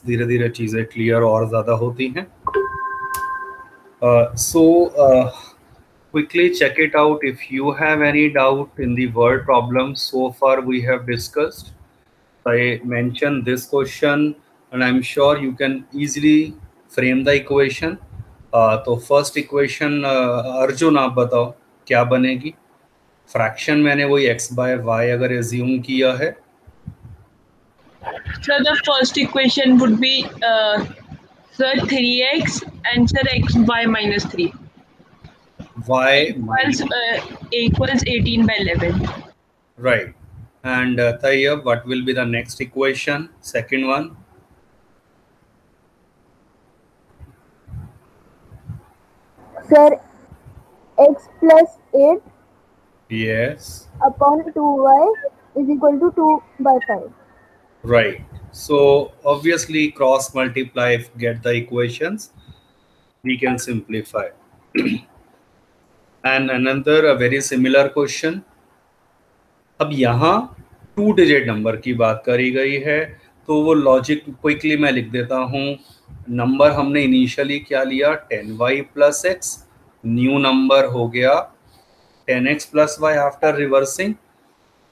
धीरे धीरे चीज़ें क्लियर और ज़्यादा होती हैं. So quickly check it out if you have any doubt in the word problem so far we have discussed. I mentioned this question and I'm sure you can easily frame the equation. तो first equation Arjun आप बताओ क्या बनेगी. Fraction मैंने वही x bye Y अगर assume किया है. So the first equation would be sir 3x and sir x by minus 3 y equals 18 by 11. Right. And Tayyab, what will be the next equation? Second one. Sir, x plus 8 Yes. upon 2y is equal to 2 by 5. Right. So obviously cross multiply, get the equations. We can simplify. And another a very similar question. अब यहाँ 2 digit number की बात करी गई है तो वो logic quickly मैं लिख देता हूँ. नंबर हमने इनिशियली क्या लिया 10y plus x. New number हो गया 10x plus Y after reversing.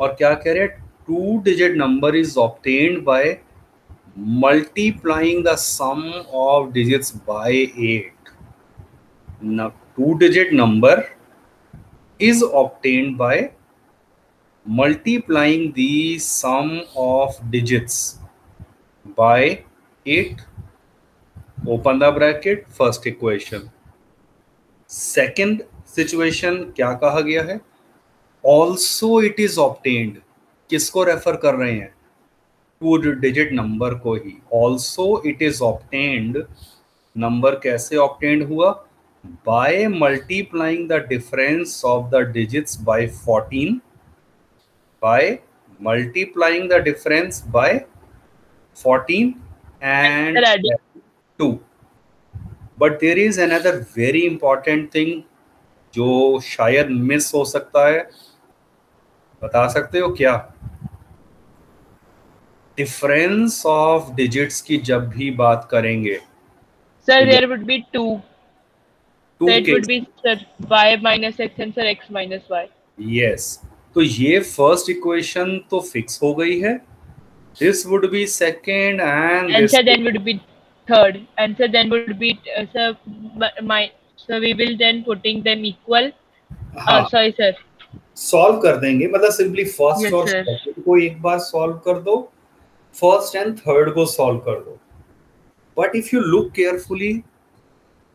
और क्या कह रहे हैं 2 digit number is obtained by multiplying the sum of digits by 8. 2 digit number is obtained by multiplying the sum of digits by 8. Open the bracket. First equation. Second situation क्या कहा गया है. Also it is obtained. किसको refer कर रहे हैं 2 digit number को ही. Also it is obtained. Number कैसे obtained हुआ by multiplying the difference of the digits by 14. By multiplying the difference by 14 and 2. But there is another very important thing जो शायद miss हो सकता है. बता सकते हो क्या. डिफरेंस ऑफ डिजिट्स की जब भी बात करेंगे Sir, there would be 2. Two So it would be sir y minus x and sir x minus y. Yes. तो ये फर्स्ट इक्वेशन तो फिक्स हो गई है. This would be second and And this sir then would be third. And sir then would be sir so we will then putting them equal. हाँ Sorry sir. Solve कर देंगे. मतलब simply first Yes, और sir. Second को एक बार solve कर दो. First and third को सॉल्व कर दो. But if you look carefully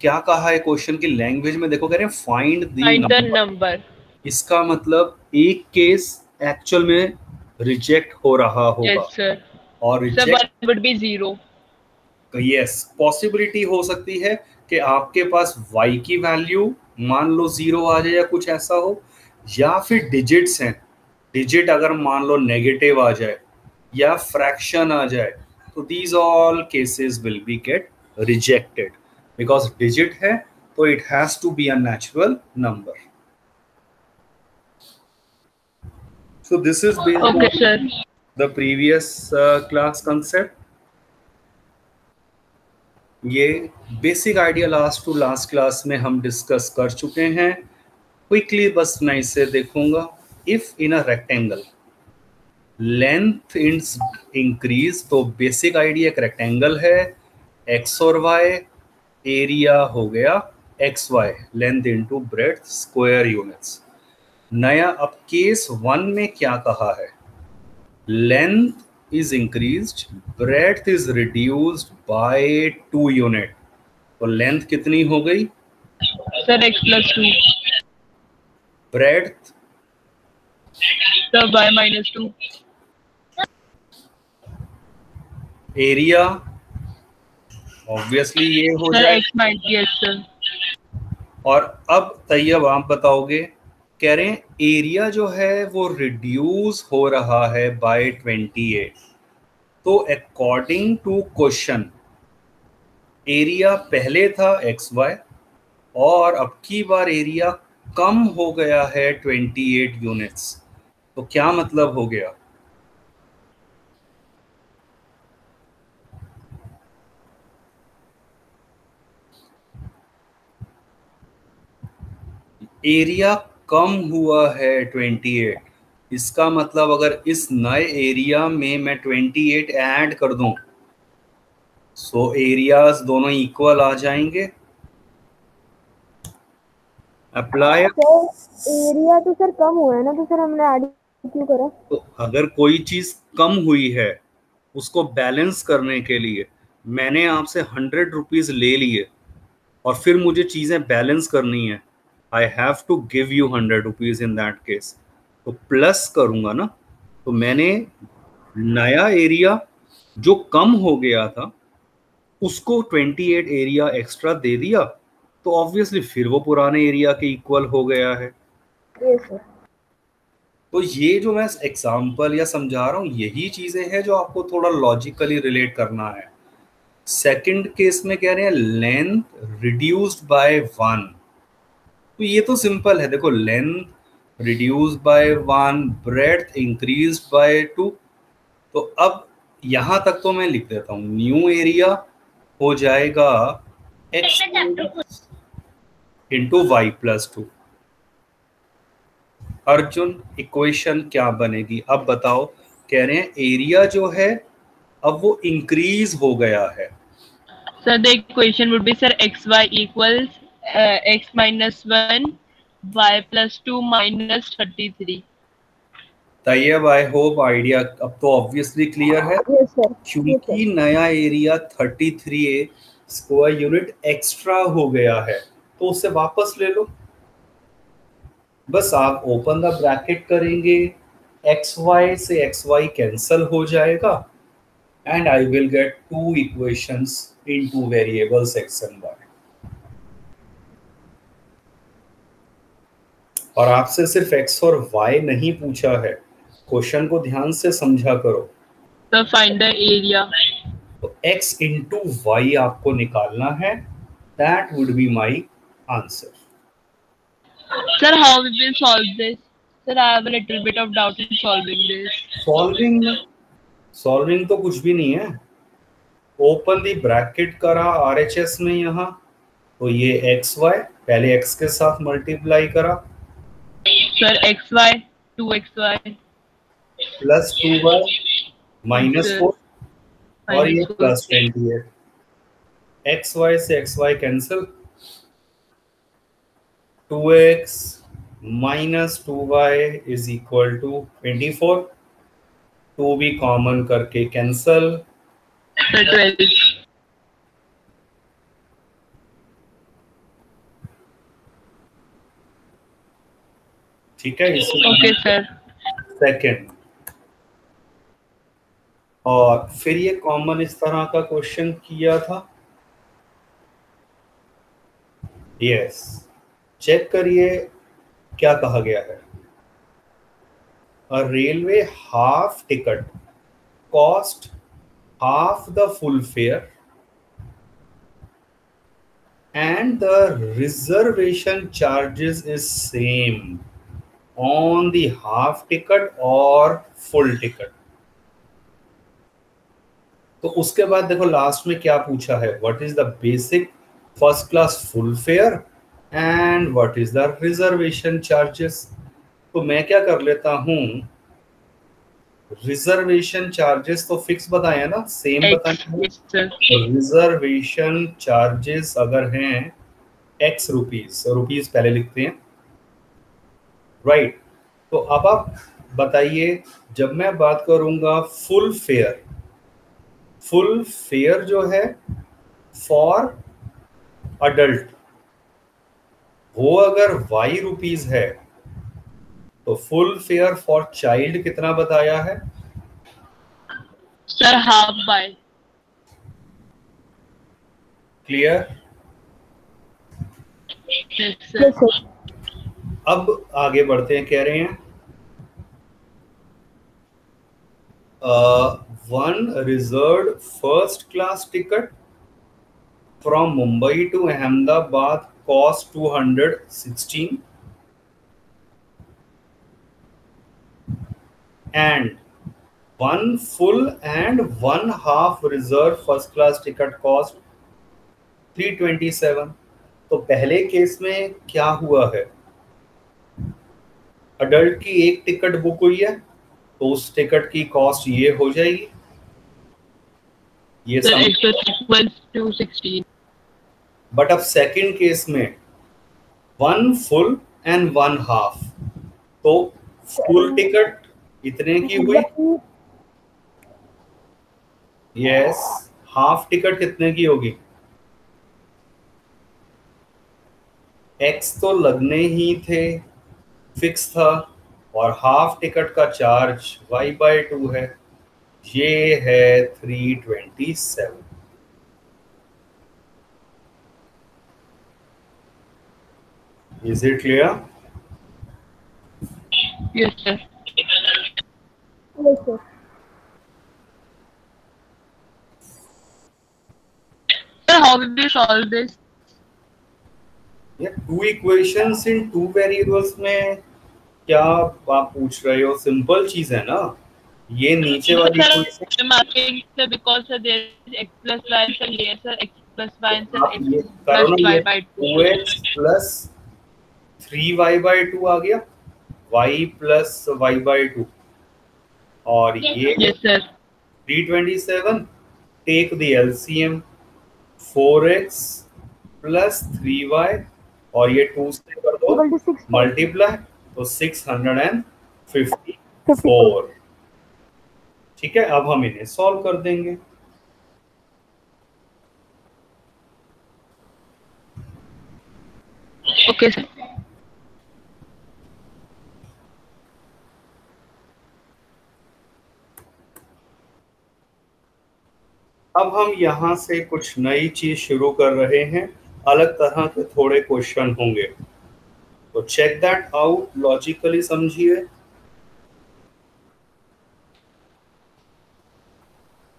क्या कहा है क्वेश्चन की लैंग्वेज में देखो. कह रहे हैं फाइंड द नंबर. इसका मतलब एक केस एक्चुअल में रिजेक्ट हो रहा होगा. Yes sir. और So reject one would be 0. Yes possibility हो सकती है कि आपके पास y की वैल्यू मान लो 0 आ जाए या कुछ ऐसा हो. या फिर डिजिट्स हैं. डिजिट अगर मान लो नेगेटिव आ जाए या फ्रैक्शन आ जाए तो these all cases will be get rejected because digit है तो it has to be a natural number. So this is Okay sir. The previous class concept. ये basic idea last to last class में हम discuss कर चुके हैं. Quickly बस मैं इसे देखूंगा. If in a rectangle length increase तो बेसिक आइडिया एक रेक्टेंगल है एक्स और वाई. एरिया हो गया x y length into breadth square units. नया अब केस 1 में क्या कहा है length is increased, breadth is reduced by 2 unit. तो लेंथ कितनी हो गई Sir x plus 2. breadth So y minus 2. Area obviously ये हो Sir जाए. x minus yes sir. और अब तैयब आप बताओगे. कह रहे हैं एरिया जो है वो रिड्यूस हो रहा है बाय 28. तो अकॉर्डिंग टू क्वेश्चन एरिया पहले था एक्स वाई और अब की बार एरिया कम हो गया है 28 यूनिट्स. तो क्या मतलब हो गया एरिया कम हुआ है 28, इसका मतलब अगर इस नए एरिया में मैं 28 ऐड कर दूं, सो एरियाज दोनों इक्वल आ जाएंगे। अप्लाई। सर एरिया तो सर कम हुआ है ना, तो सर हमने ऐड क्यों करा? तो अगर कोई चीज कम हुई है, उसको बैलेंस करने के लिए मैंने आपसे 100 रुपीज ले लिए और फिर मुझे चीजें बैलेंस करनी है, I have to give you 100 rupees in that case, तो प्लस करूंगा ना। तो मैंने नया एरिया जो कम हो गया था उसको 28 एरिया एक्स्ट्रा दे दिया, तो ऑब्वियसली फिर वो पुराने एरिया के इक्वल हो गया है। Yes sir. तो ये जो मैं एग्जांपल या समझा रहा हूँ, यही चीजें हैं जो आपको थोड़ा लॉजिकली रिलेट करना है। सेकंड केस में कह रहे हैं लेंथ रिड्यूस्ड बाय 1, तो ये तो सिंपल है। देखो, length reduced by 1, breadth increased by 2। तो अब यहां तक तो मैं लिख देता हूं, न्यू एरिया हो जाएगा x into y plus 2। Arjun, equation क्या बनेगी अब बताओ? कह रहे हैं एरिया जो है अब वो इंक्रीज हो गया है। Sir, the equation would be, sir, xy equals x minus 1, y plus 2 minus 33. Tayyab, I hope idea अब तो ऑब्वियसली क्लियर है। Yes sir. क्योंकि नया एरिया 33 स्क्वायर यूनिट एक्स्ट्रा हो गया है, तो उसे वापस ले लो। बस आप ओपन द ब्रैकेट करेंगे, एक्स वाई से एक्स वाई कैंसल हो जाएगा and I will get two equations in two variables x and y. और आपसे सिर्फ एक्स और वाई नहीं पूछा है, क्वेश्चन को ध्यान से समझा करो। So find the area. तो x इंटू वाई आपको निकालना है, that would be my answer. Sir, how we will solve this? Sir, I have a little bit of doubt in solving this. Solving तो कुछ भी नहीं है। ओपन दी bracket करा आरएचएस में यहाँ, तो ये एक्स वाई पहले एक्स के साथ मल्टीप्लाई करा, Sir, xy 2xy plus 2y minus 4 और ये minus 4. प्लस 28। एक्स वाई से x y cancel, 2x minus 2y is equal to 24। 2 भी कॉमन करके कैंसल, Sir, 12. ठीक है। Okay, sir. सेकेंड, और फिर ये कॉमन इस तरह का क्वेश्चन किया था। यस, चेक करिए क्या कहा गया है। A railway half ticket cost half the full fare and the reservation charges is same on the half ticket or full ticket। तो उसके बाद देखो लास्ट में क्या पूछा है, what is the basic first class full fair and what is the reservation charges. तो मैं क्या कर लेता हूं, रिजर्वेशन चार्जेस तो फिक्स बताया ना, सेम बताया। Yes, sir. रिजर्वेशन चार्जेस अगर हैं एक्स रुपीज, रुपीज पहले लिखते हैं, राइट। तो अब आप बताइए, जब मैं बात करूंगा फुल फेयर, फुल फेयर जो है फॉर अडल्ट, वो अगर वाई रुपीज है, तो फुल फेयर फॉर चाइल्ड कितना बताया है? Sir, half by. Clear? Yes, sir. Yes sir. अब आगे बढ़ते हैं, कह रहे हैं one reserved first class ticket from Mumbai to Ahmedabad cost 216 and one full and one half reserve first class ticket cost 327। तो पहले केस में क्या हुआ है, अडल्ट की एक टिकट बुक हुई है तो उस टिकट की कॉस्ट ये हो जाएगी, ये Sir, sum. x plus equals to 16. But अब सेकंड केस में 1 फुल एंड 1 हाफ, तो फुल टिकट इतने की हुई, यस, हाफ टिकट कितने की होगी? एक्स तो लगने ही थे, फिक्स था, और हाफ टिकट का चार्ज y/2 है, ये है 327। Is it clear? Yes, sir. Yes, sir. Sir, how will we solve this? ये to equations in two variables में क्या आप पूछ रहे हो? सिंपल चीज है ना, ये नीचे वाली Sir, equation. I'm asking sir because sir, there is x plus y, sir, here sir, x plus y, and sir, आप x ये करो plus ना, y ये by 2. 2x प्लस 3y/2 आ गया, y प्लस y/2, और ये Yes, sir. 327, take the LCM, 4x plus 3y, और ये 2 से कर दो Equal to 6. मल्टीप्लाई, तो 654। 54. ठीक है, अब हम इन्हें सॉल्व कर देंगे। Okay, sir. अब हम यहाँ से कुछ नई चीज शुरू कर रहे हैं, अलग तरह के थोड़े क्वेश्चन होंगे, तो चेक दैट आउट, लॉजिकली समझिए।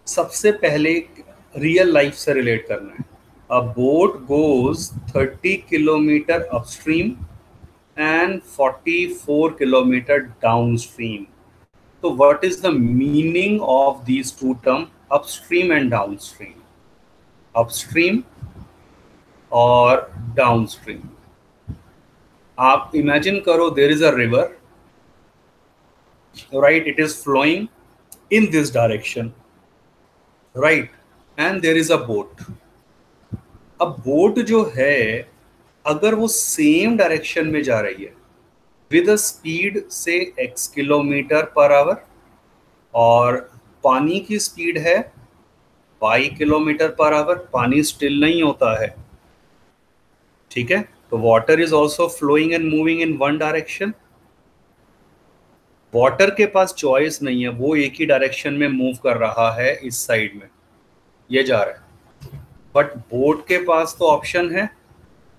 सबसे पहले रियल लाइफ से रिलेट करना है। A boat goes 30 kilometre upstream and 44 kilometre downstream. तो what is the meaning of these two term, upstream and downstream? Upstream और डाउनस्ट्रीम, आप इमेजिन करो there is a river, right, it is flowing in this direction, right, and there is a boat. अब boat जो है, अगर वो same direction में जा रही है विद अ स्पीड से x किलोमीटर पर आवर, और पानी की स्पीड है y किलोमीटर पर आवर, पानी स्टिल नहीं होता है, ठीक है, तो water is also flowing and moving in one direction. Water के पास चॉइस नहीं है, वो एक ही डायरेक्शन में मूव कर रहा है, इस साइड में ये जा रहा है, बट बोट के पास तो ऑप्शन है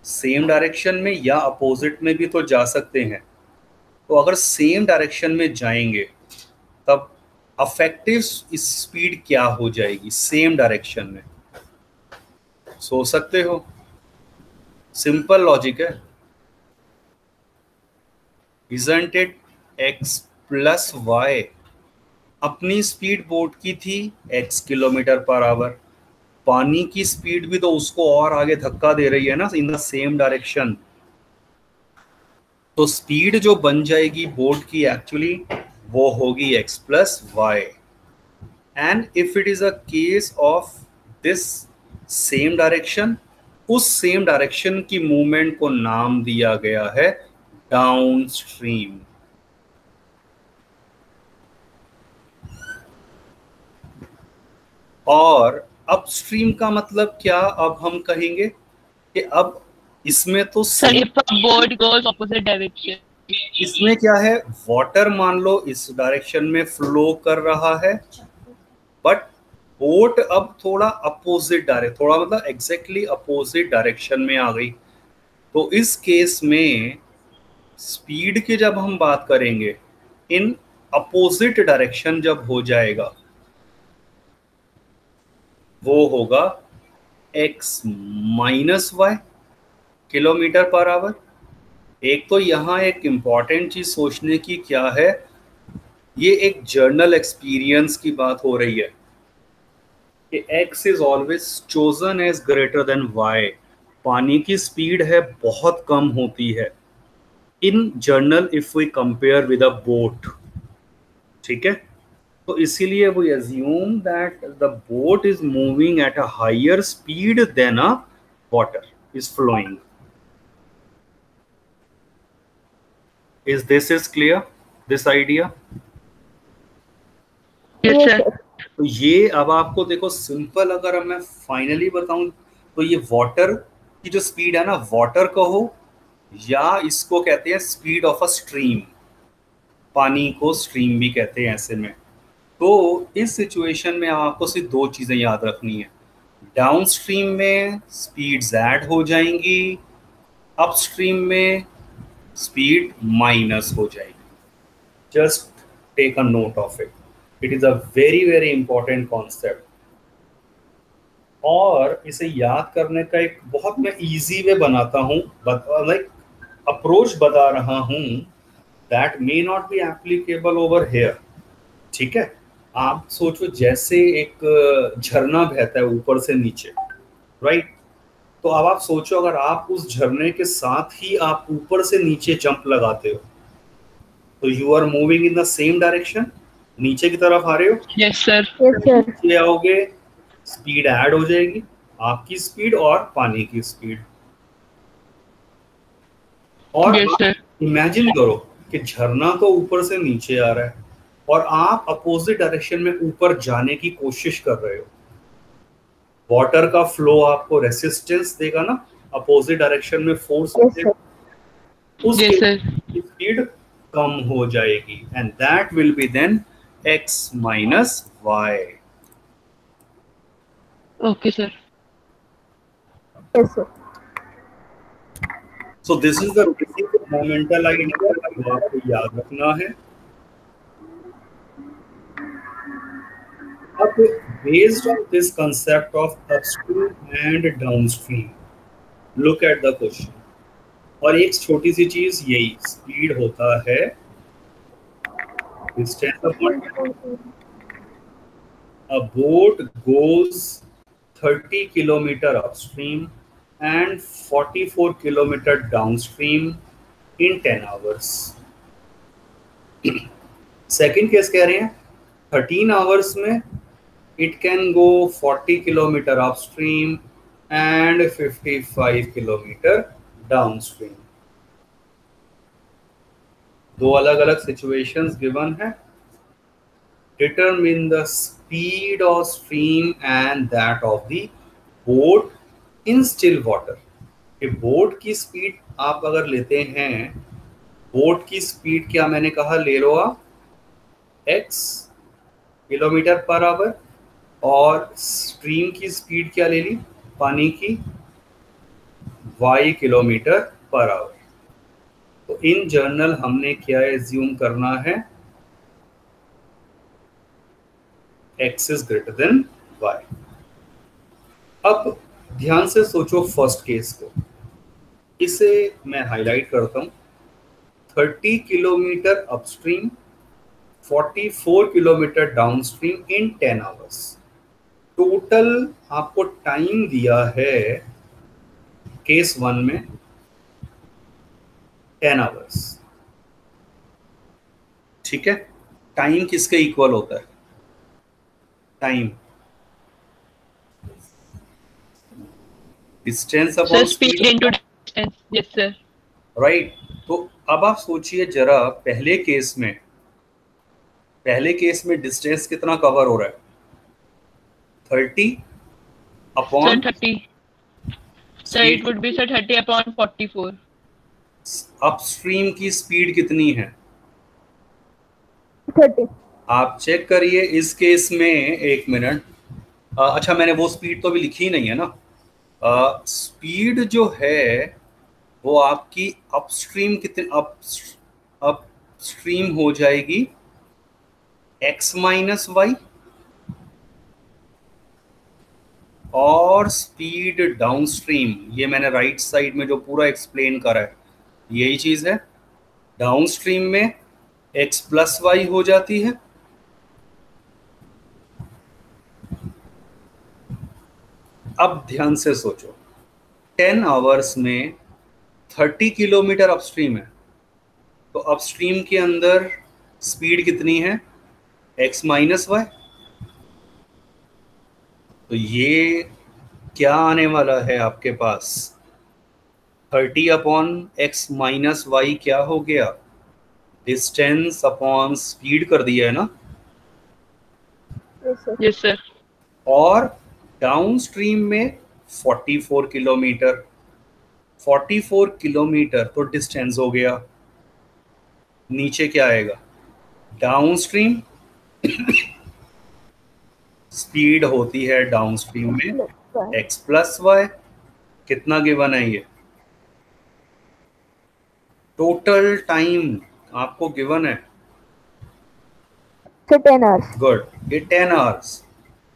सेम डायरेक्शन में या अपोजिट में भी तो जा सकते हैं। तो अगर सेम डायरेक्शन में जाएंगे तब अफेक्टिव स्पीड क्या हो जाएगी सेम डायरेक्शन में? सोच सकते हो, सिंपल लॉजिक है, isn't it? x plus y, अपनी स्पीड बोट की थी x किलोमीटर पर आवर, पानी की स्पीड भी तो उसको और आगे धक्का दे रही है ना इन द सेम डायरेक्शन, तो स्पीड जो बन जाएगी बोट की एक्चुअली वो होगी x plus y. And if it is a case of this same direction, उस सेम डायरेक्शन की मूवमेंट को नाम दिया गया है डाउन स्ट्रीम। और अपस्ट्रीम का मतलब क्या अब हम कहेंगे कि अब इसमें तो Sir, if a boat goes opposite direction. इसमें क्या है, वाटर मान लो इस डायरेक्शन में फ्लो कर रहा है, बट बोट अब थोड़ा अपोजिट डायरेक्शन, थोड़ा मतलब एग्जैक्टली अपोजिट डायरेक्शन में आ गई, तो इस केस में स्पीड की जब हम बात करेंगे इन अपोजिट डायरेक्शन जब हो जाएगा वो होगा x minus y kilometre per hour. एक तो यहाँ एक इम्पॉर्टेंट चीज सोचने की क्या है, ये एक जर्नल एक्सपीरियंस की बात हो रही है कि x is always chosen as greater than y। पानी की स्पीड है बहुत कम होती है, in general if we compare with a boat, ठीक है, तो इसीलिए वो assume that the boat is moving at a higher speed than a water is flowing. Is clear, this idea? Yes, Yes, sir. sir. तो ये अब आपको देखो सिंपल, अगर अब मैं फाइनली बताऊं तो ये वाटर की जो स्पीड है ना, वाटर कहो या इसको कहते हैं स्पीड ऑफ अ स्ट्रीम, पानी को स्ट्रीम भी कहते हैं ऐसे में। तो इस सिचुएशन में आपको सिर्फ दो चीजें याद रखनी है, डाउनस्ट्रीम में स्पीड्स ऐड हो जाएंगी, अपस्ट्रीम में स्पीड माइनस हो जाएगी। Just take a note of it, it is a very very important concept. और इसे याद करने का एक बहुत मैं इजी वे बनाता हूँ, लाइक अप्रोच बता रहा हूँ, that may not be applicable over here, ठीक है। आप सोचो जैसे एक झरना बहता है ऊपर से नीचे, राइट, तो अब आप सोचो अगर आप उस झरने के साथ ही आप ऊपर से नीचे जंप लगाते हो तो you are moving in the same direction, नीचे की तरफ आ रहे हो, Yes, sir. Yes, sir. नीचे आओगे स्पीड ऐड हो जाएगी, आपकी स्पीड और पानी की स्पीड। और Yes, sir. इमेजिन करो कि झरना तो ऊपर से नीचे आ रहा है और आप अपोजिट डायरेक्शन में ऊपर जाने की कोशिश कर रहे हो, वाटर का फ्लो आपको रेसिस्टेंस देगा ना, अपोजिट डायरेक्शन में फोर्स Yes, sir. उस Yes, sir. स्पीड कम हो जाएगी and that will be then x minus y. Okay, sir. Yes, sir. So this is the basic momental idea जो आपको याद रखना है। अब based on this concept of upstream and downstream, look at the question. और एक छोटी सी चीज यही, स्पीड होता है distance upon time. A boat goes 30 kilometer upstream and 44 kilometer downstream in 10 hours. Second case कह रहे हैं 13 आवर्स में it can go 40 kilometre upstream and 55 kilometre downstream. दो अलग अलग सिचुएशंस गिवन है। Determine the speed of stream and that of the boat in still water. Boat की speed आप अगर लेते हैं, बोट की स्पीड क्या मैंने कहा, ले लो आप x किलोमीटर पर आवर, और स्ट्रीम की स्पीड क्या ले ली, पानी की, y किलोमीटर पर आवर। तो इन जनरल हमने क्या एज्यूम करना है, x is greater than y। अब ध्यान से सोचो फर्स्ट केस को, इसे मैं हाईलाइट करता हूं। 30 किलोमीटर अपस्ट्रीम, 44 किलोमीटर डाउनस्ट्रीम इन 10 आवर्स। टोटल आपको टाइम दिया है केस 1 में 10 आवर्स, ठीक है। टाइम किसके इक्वल होता है, time distance Sir, upon speed speed, into distance. Yes, sir. Right. तो अब आप सोचिए जरा, पहले केस में डिस्टेंस कितना कवर हो रहा है, 30 Sir, upon 30. Sir, it would be, sir, 30 upon 44. Upstream की स्पीड कितनी है, 30. आप चेक करिए इस केस में। एक मिनट, अच्छा मैंने वो स्पीड तो अभी लिखी नहीं है ना। स्पीड जो है वो आपकी अपस्ट्रीम कितने, अपस्ट्रीम हो जाएगी x माइनस वाई, और स्पीड डाउनस्ट्रीम, ये मैंने राइट साइड में जो पूरा एक्सप्लेन करा है यही चीज है, डाउनस्ट्रीम में x प्लस वाई हो जाती है। अब ध्यान से सोचो, 10 आवर्स में 30 किलोमीटर अपस्ट्रीम है, तो अपस्ट्रीम के अंदर स्पीड कितनी है, x माइनस वाई। तो ये क्या आने वाला है आपके पास, 30 अपॉन x माइनस वाई क्या हो गया, डिस्टेंस अपॉन स्पीड कर दिया है ना। Yes, sir. Yes, sir. और डाउन स्ट्रीम में 44 किलोमीटर, 44 किलोमीटर तो डिस्टेंस हो गया। नीचे क्या आएगा, डाउन स्ट्रीम स्पीड होती है डाउन स्ट्रीम में Plus y. x plus y. कितना गिवन है ये, टोटल टाइम आपको गिवन है, So 10 hours. गुड, ये 10 hours.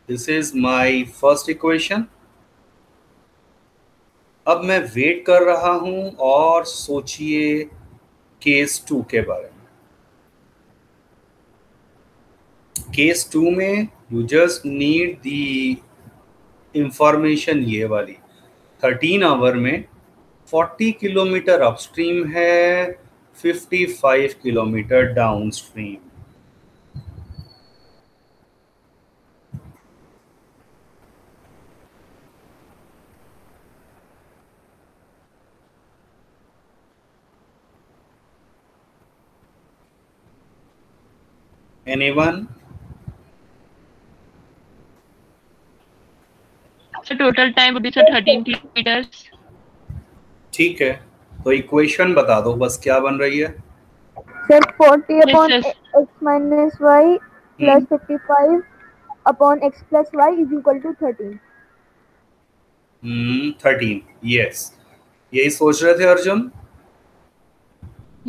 This is my first equation. अब मैं वेट कर रहा हूं और सोचिए केस 2 के बारे में। केस 2 में you just need the information ये वाली, 13 आवर में 40 किलोमीटर अपस्ट्रीम है, 55 kilometre down stream. Anyone? So total time would be sir 13 kilometers. ठीक है, तो इक्वेशन बता दो बस क्या बन रही है। Sir 40 upon yes. x minus y plus 55 upon x plus y is equal to 13. 13, yes, यही सोच रहे थे Arjun.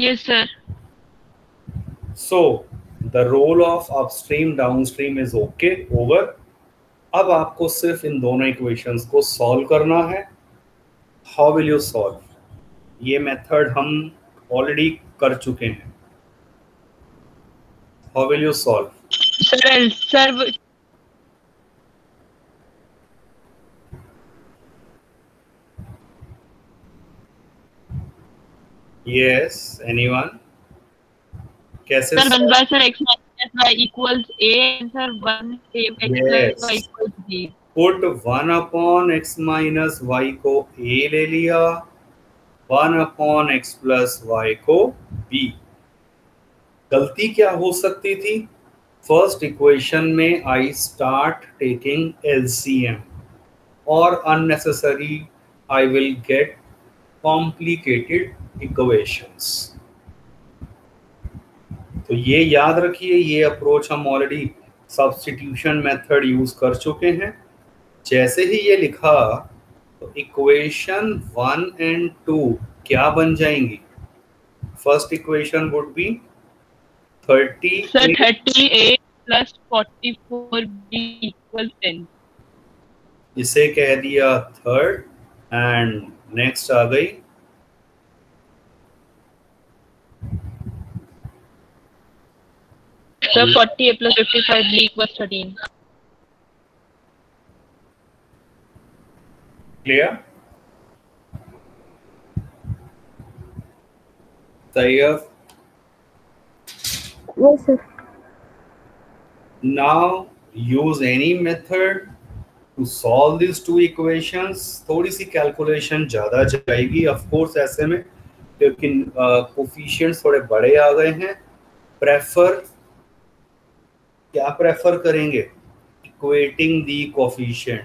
Yes, sir. So the role of upstream downstream is okay, over. अब आपको सिर्फ इन दोनों इक्वेशंस को सॉल्व करना है। हाउ विल यू सॉल्व, ये मेथड हम ऑलरेडी कर चुके हैं। How will you solve? Sir, yes, anyone? कैसे? sir 1 by sir x minus y equals a and sir 1 a x Yes. plus y equals b. Put 1 upon x minus y को a ले लिया, 1 upon x plus y को b। गलती क्या हो सकती थी, फर्स्ट इक्वेशन में आई स्टार्ट टेकिंग LCM और unnecessary I will get complicated equations। तो ये याद रखिए, ये अप्रोच हम ऑलरेडी सब्स्टिट्यूशन मेथड यूज कर चुके हैं। जैसे ही ये लिखा तो इक्वेशन 1 एंड 2 क्या बन जाएंगी, first equation would be 30 Sir 38 plus 44b equals 10. इसे कह दिया थर्ड, एंड नेक्स्ट आ गई Sir 40a plus 55b equals 13. Clear? Tayyab? Yes, sir. Now use any method to solve these two equations। थोड़ी सी कैलकुलेशन ज़्यादा जाएगी ऑफ कोर्स ऐसे में, लेकिन कोफिशिएंट्स थोड़े बड़े आ गए हैं। क्या प्रेफर करेंगे, इक्वेटिंग दी कोफिशिएंट।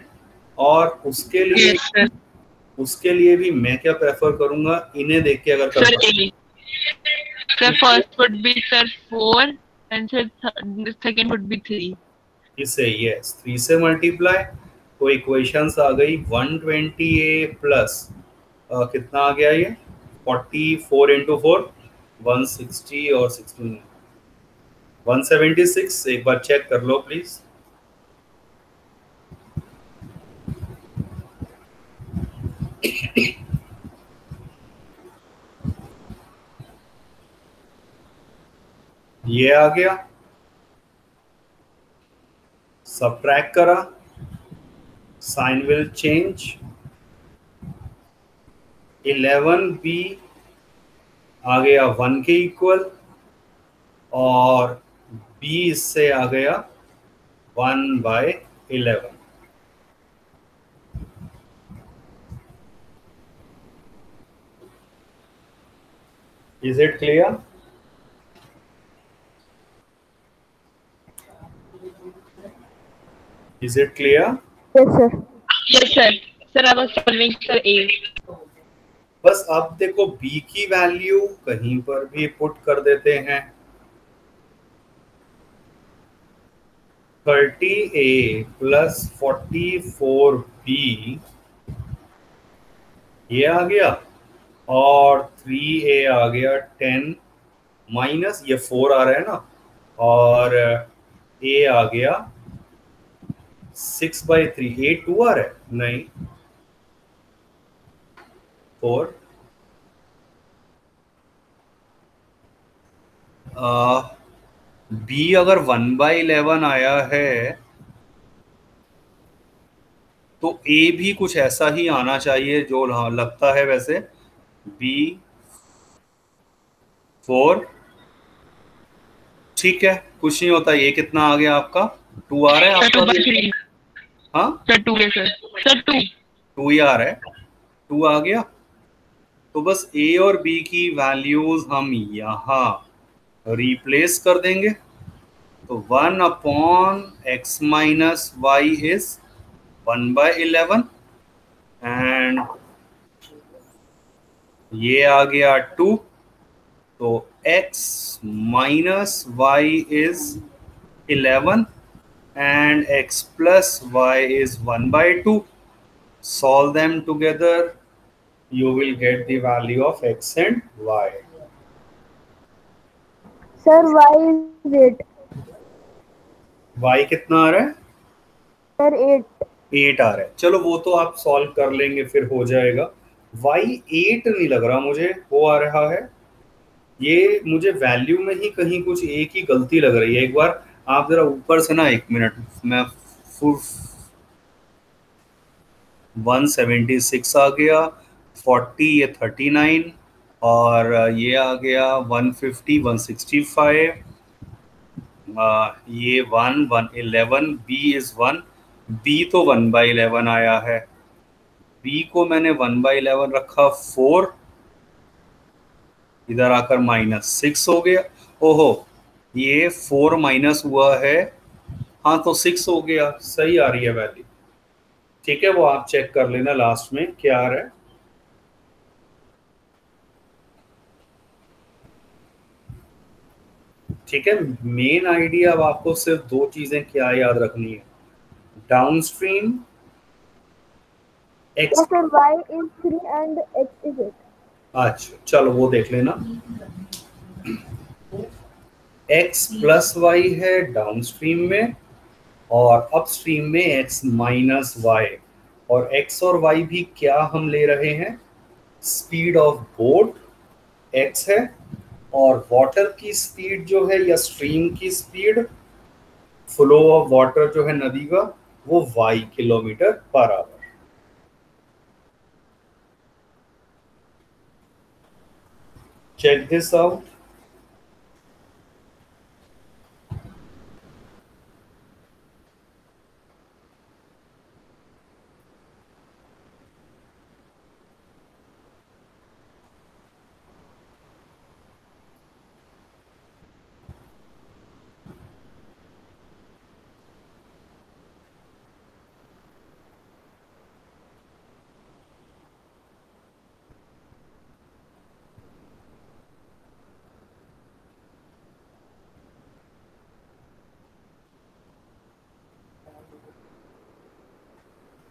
और उसके लिए Yes, sir. उसके लिए भी मैं क्या प्रेफर करूंगा, इन्हें देख के अगर कर Sir a. Sir first would be sir 4 and sir the second would be 3. इसे यस 3 से मल्टीप्लाई, तो इक्वेशंस आ गई 120a प्लस कितना आ गया ये 44 इंटू 4 160 और 16 176। एक बार चेक कर लो प्लीज। ये आ गया, सबट्रैक्ट करा, साइन विल चेंज, 11b आ गया 1 के इक्वल, और b इससे आ गया 1/11। Is it clear? Is it clear? Yes, sir. Yes, sir. Sir, I was solving sir A. बस अब देखो b की वैल्यू कहीं पर भी पुट कर देते हैं। 30a प्लस 44b ये आ गया, और 3a आ गया 10 माइनस ये 4 आ रहा है ना, और a आ गया 6/3। a 2 आ रहा है, नहीं 4। b अगर 1/11 आया है तो a भी कुछ ऐसा ही आना चाहिए जो लगता है वैसे। b 4, ठीक है, कुछ नहीं होता। ये कितना आ गया आपका? 2 आ रहा है Sir, आपका? 2/3. हाँ, Sir, 2 है sir. Sir, 2. 2 ही आ रहा है, 2 आ गया। तो बस a और b की वैल्यूज हम यहाँ रिप्लेस कर देंगे। तो 1/x minus y is 1/11, and ये आ गया 2। तो x minus y is 11 and x plus y is 1/2. Solve them together, you will get the value of x and y. Sir, y is 8. y कितना आ रहा है? Sir, 8. 8 आ रहा है। चलो वो तो आप सॉल्व कर लेंगे, फिर हो जाएगा। y 8 नहीं लग रहा मुझे, वो आ रहा है। ये मुझे वैल्यू में ही कहीं कुछ a की गलती लग रही है। एक बार आप जरा ऊपर से ना, 1 मिनट, मैं 176 आ गया, 40 ये 39, और ये आ गया 150 165, ये 111, b इज 1, b तो 1/11 आया है। b को मैंने 1/11 रखा, 4 इधर आकर -6 हो गया। ओहो, ये 4 माइनस हुआ है, हाँ तो 6 हो गया। सही आ रही है वैल्यू, ठीक है। वो आप चेक कर लेना लास्ट में क्या आ रहा है। ठीक है, मेन आइडिया अब आपको सिर्फ 2 चीजें क्या याद रखनी है। Downstream Yes, x, sir, y is 3 and x is 8. अच्छा चलो वो देख लेना। x प्लस वाई है डाउनस्ट्रीम में, और अपस्ट्रीम में x माइनस वाई। और x और y भी क्या हम ले रहे हैं? स्पीड ऑफ बोट x है, और वाटर की स्पीड जो है, या स्ट्रीम की स्पीड, फ्लो ऑफ वाटर जो है नदी का, वो y kilometre per hour. Check this out.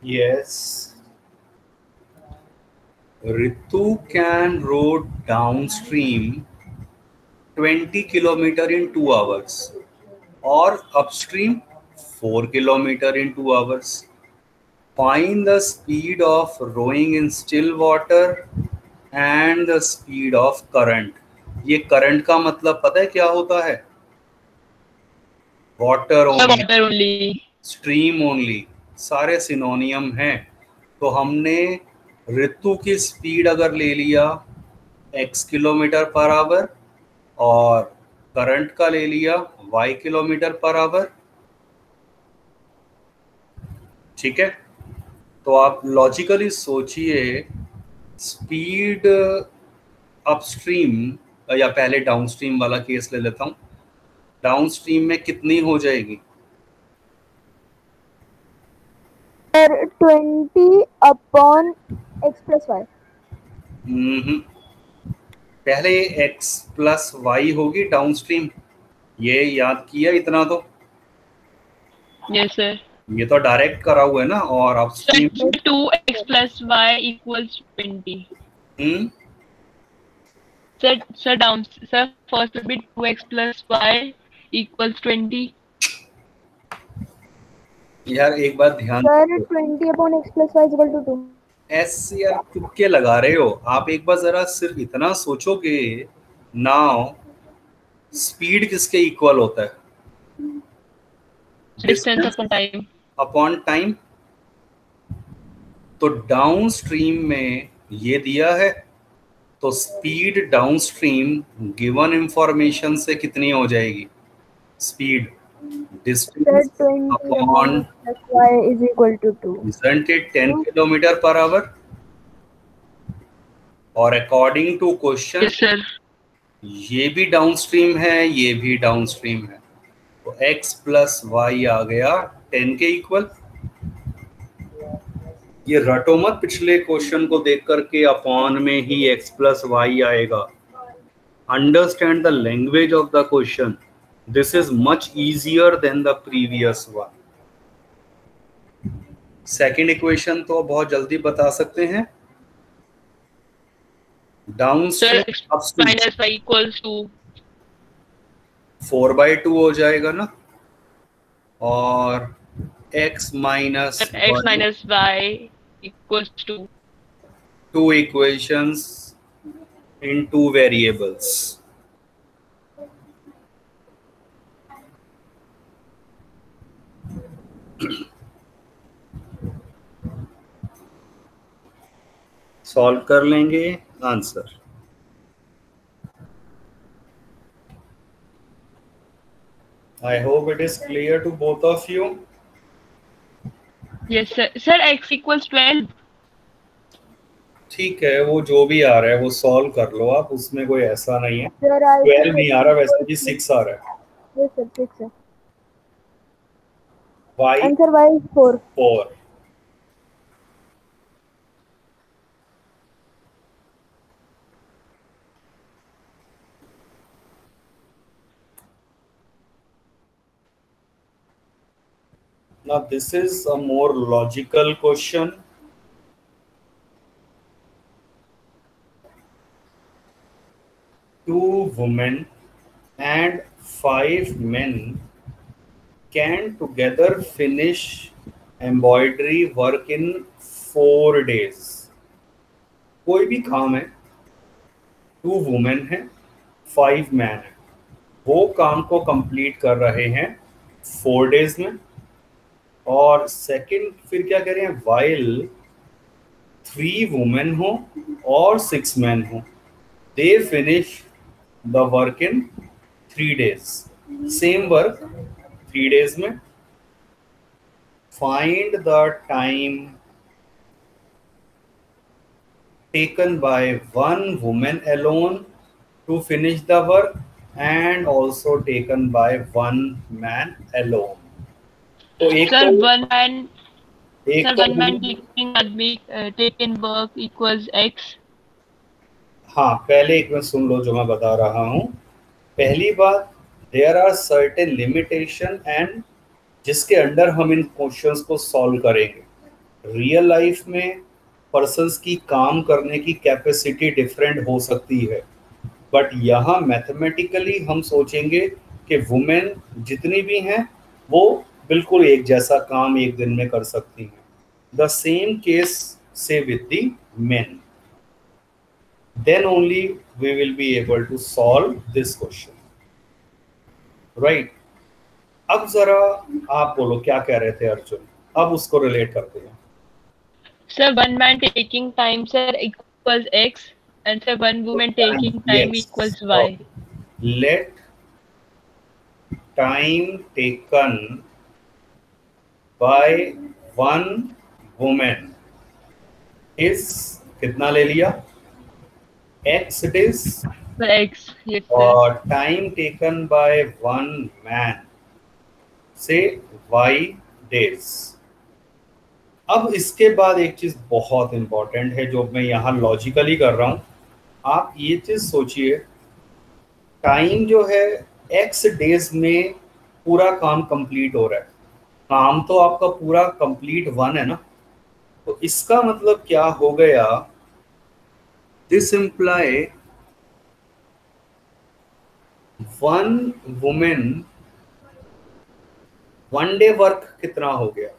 Yes. Ritu can row downstream 20 kilometer in 2 hours, or upstream 4 kilometer in 2 hours. Find the speed of rowing in still water and the speed of current. ये current का मतलब पता है क्या होता है? Water Sir, only, water only. Stream only, सारे सिनोनियम हैं। तो हमने ऋतु की स्पीड अगर ले लिया x किलोमीटर पर आवर और करंट का ले लिया y किलोमीटर पर आवर। ठीक है, तो आप लॉजिकली सोचिए, स्पीड अपस्ट्रीम या पहले डाउनस्ट्रीम वाला केस ले लेता हूं, डाउनस्ट्रीम में कितनी हो जाएगी? Sir 20 upon x plus y. पहले x प्लस वाई होगी डाउनस्ट्रीम, ये याद किया इतना तो? Yes sir. ये तो डायरेक्ट करा हुआ है ना, और upstream 2x plus y equals 20. Sir, down. Sir, first will be 2x plus y equals 20. यार एक बात ध्यान sir 20 upon x plus y equal to 2। Yes यार तुक्के लगा रहे हो आप, एक बार जरा सिर्फ इतना सोचोगे। नाउ स्पीड किसके इक्वल होता है? Distance upon time. Upon time. तो डाउनस्ट्रीम में ये दिया है, तो स्पीड डाउनस्ट्रीम गिवन इंफॉर्मेशन से कितनी हो जाएगी? Speed sir distance 20 upon upon plus y is equal to 2। isn't it 10 kilometre per hour? और according to question Yes sir. ये भी डाउनस्ट्रीम है, ये भी डाउनस्ट्रीम है, तो x प्लस वाई आ गया 10 के इक्वल। ये रटो मत, पिछले क्वेश्चन को देख करके अपॉन में ही x प्लस वाई आएगा। Understand the language of the question, this is much easier than the previous one. Second equation तो बहुत जल्दी बता सकते हैं, Sir, downstream x upstream minus y equals to 4/2 हो जाएगा ना, और x minus x minus y equals to 2 equations in 2 variables. Solve कर लेंगे answer. I hope it is clear to both of you. yes sir. Sir, x equals 12. ठीक है, वो जो भी आ रहा है वो सॉल्व कर लो आप, उसमें कोई ऐसा नहीं है। सर 12 नहीं आ रहा, वैसे भी 6 आ रहा है। यस सर 6 है। y answer y is 4। 4। Now this is a more logical question. Two women and 5 men can together finish embroidery work in 4 days. कोई भी काम है, 2 वुमेन है, 5 मैन है, वो काम को कंप्लीट कर रहे हैं 4 डेज में। और सेकंड फिर क्या कह रहे हैं, वाइल 3 वुमेन हो और 6 मैन हो, they finish the work in 3 days. Same work 3 days में। Find the time taken by one woman alone to finish the work and also taken by one man alone. तो एक Sir, तो one man. एक Sir, तो one man taken work equals x. हाँ, पहले एक में सुन लो जो मैं बता रहा हूँ। पहली बात, there are certain limitation and जिसके अंडर हम इन क्वेश्चंस को सॉल्व करेंगे। रियल लाइफ में पर्सन्स की काम करने की कैपेसिटी डिफरेंट हो सकती है, बट यहाँ मैथमेटिकली हम सोचेंगे कि वुमेन जितनी भी हैं वो बिल्कुल एक जैसा काम एक दिन में कर सकती हैं। द सेम केस से with the main, then only we will be able to solve this question, right? अब जरा आप बोलो क्या कह रहे थे अर्जुन, अब उसको रिलेट करते हैं। Sir, one man taking time, sir, equals x. And sir, one woman taking time Yes. equals y. Let time taken by one woman is कितना ले लिया? X it is. So x, yes sir. और time taken by one man से y days. अब इसके बाद एक चीज बहुत इंपॉर्टेंट है जो मैं यहाँ लॉजिकली कर रहा हूँ. आप ये चीज सोचिए, टाइम जो है x डेज में पूरा काम कंप्लीट हो रहा है. काम तो आपका पूरा कंप्लीट 1 है ना, तो इसका मतलब क्या हो गया? This imply one women 1 day work कितना हो गया?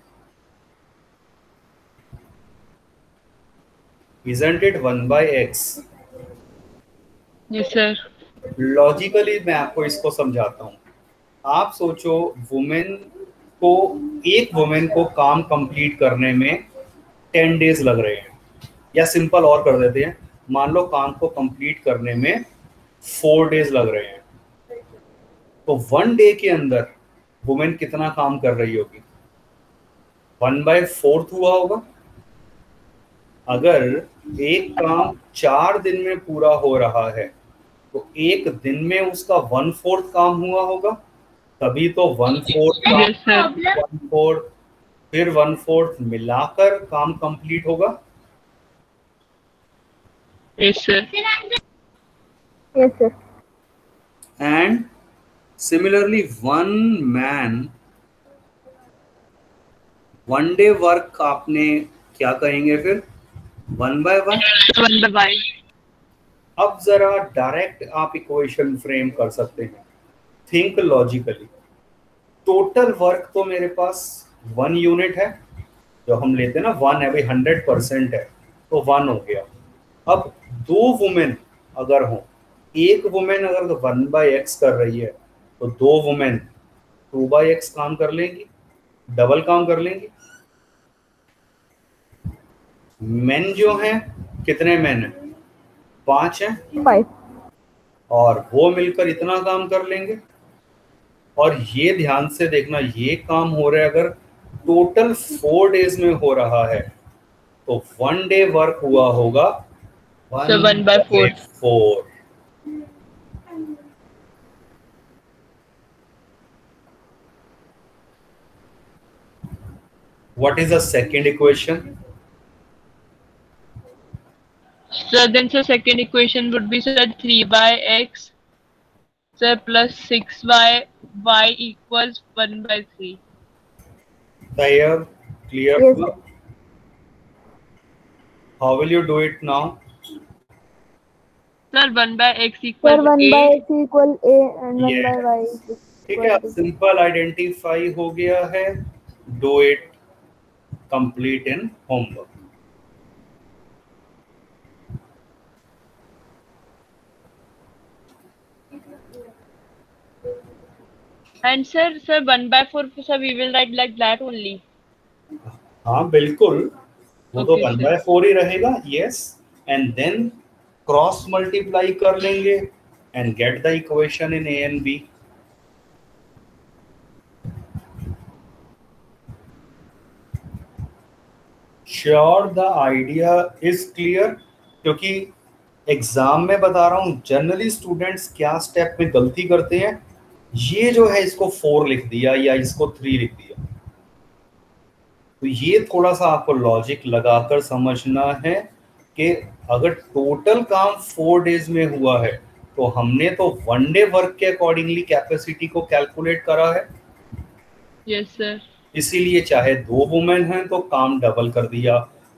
Isn't it 1/x? Yes sir. Logically मैं आपको इसको समझाता हूँ. आप सोचो, एक वुमेन को काम कंप्लीट करने में 10 डेज लग रहे हैं, या सिंपल और कर देते हैं, मान लो काम को कंप्लीट करने में 4 डेज लग रहे हैं. तो 1 डे के अंदर वुमेन कितना काम कर रही होगी? 1/4 हुआ होगा. अगर एक काम 4 दिन में पूरा हो रहा है तो एक दिन में उसका 1/4 काम हुआ होगा, तभी तो 1/4 काम, Yes sir. 1/4 फिर 1/4 मिलाकर काम कंप्लीट होगा. Yes sir. Yes, sir. And similarly one man 1 day work आपने क्या कहेंगे फिर? 1/1. 1/y. अब जरा डायरेक्ट आप इक्वेशन फ्रेम कर सकते हैं. Think logically. टोटल वर्क तो मेरे पास 1 यूनिट है, जो हम लेते हैं ना 1 है भाई, 100% है, तो 1 हो गया. अब 2 वुमेन अगर हो, एक वुमेन अगर 1/x कर रही है तो 2 वुमेन 2/x काम कर लेंगी, डबल काम कर लेंगी. मेन जो हैं, कितने मेन हैं? 5 हैं, 5. और वो मिलकर इतना काम कर लेंगे. और ये ध्यान से देखना, ये काम हो रहा है अगर टोटल 4 डेज में हो रहा है तो 1 डे वर्क हुआ होगा So 1/4. What is the second equation? So then the second equation would be sir 3/x sir plus 6y y equals 1/3. Tayyab, clear? Yes, sir. How will you do it now? Sir 1/x Sir, equals 1 by a. x equal a and 1 by Yes. y is ठीक है, अब simple identify हो गया है. Do it complete in homework. And sir 1/4 sir we will write like that only. हाँ बिल्कुल, वो तो Okay, 1/4 ही रहेगा. Yes, and then cross multiply कर लेंगे and get the equation in a and b. Sure the idea is clear? क्योंकि exam में बता रहा हूँ, जनरली स्टूडेंट्स क्या स्टेप में गलती करते हैं, ये जो है इसको 4 लिख दिया या इसको 3 लिख दिया. तो ये थोड़ा सा आपको लॉजिक लगाकर समझना है कि अगर टोटल काम 4 डेज में हुआ है तो हमने तो 1 डे वर्क के अकॉर्डिंगली कैपेसिटी को कैलकुलेट करा है. Yes sir. इसीलिए चाहे 2 वुमेन हैं तो काम डबल कर दिया,